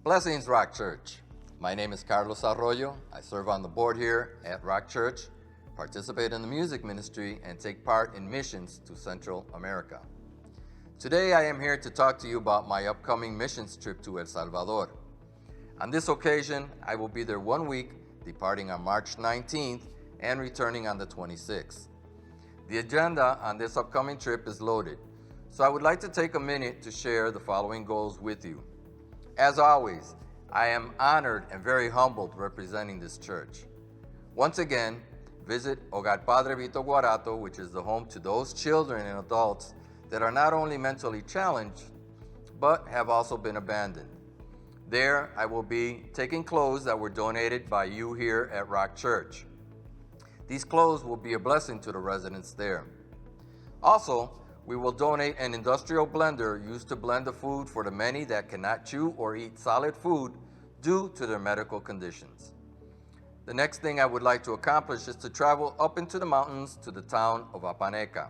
Blessings, Rock Church. My name is Carlos Arroyo. I serve on the board here at Rock Church, participate in the music ministry, and take part in missions to Central America. Today I am here to talk to you about my upcoming missions trip to El Salvador. On this occasion, I will be there 1 week, departing on March 19th and returning on the 26th. The agenda on this upcoming trip is loaded, so I would like to take a minute to share the following goals with you. As always, I am honored and very humbled representing this church. Once again, visit Hogar Padre Vito Guarato, which is the home to those children and adults that are not only mentally challenged, but have also been abandoned. There, I will be taking clothes that were donated by you here at Rock Church. These clothes will be a blessing to the residents there. Also, we will donate an industrial blender used to blend the food for the many that cannot chew or eat solid food due to their medical conditions. The next thing I would like to accomplish is to travel up into the mountains to the town of Apaneca.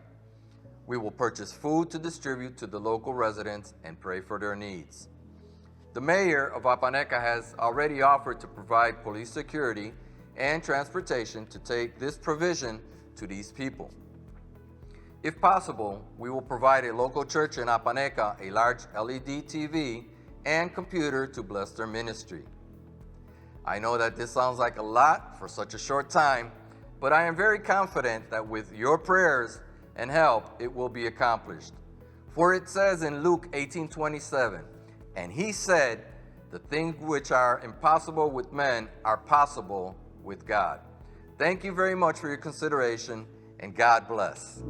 We will purchase food to distribute to the local residents and pray for their needs. The mayor of Apaneca has already offered to provide police security and transportation to take this provision to these people. If possible, we will provide a local church in Apaneca a large LED TV and computer to bless their ministry. I know that this sounds like a lot for such a short time, but I am very confident that with your prayers and help, it will be accomplished. For it says in Luke 18:27, "And he said, the things which are impossible with men are possible with God." Thank you very much for your consideration, and God bless.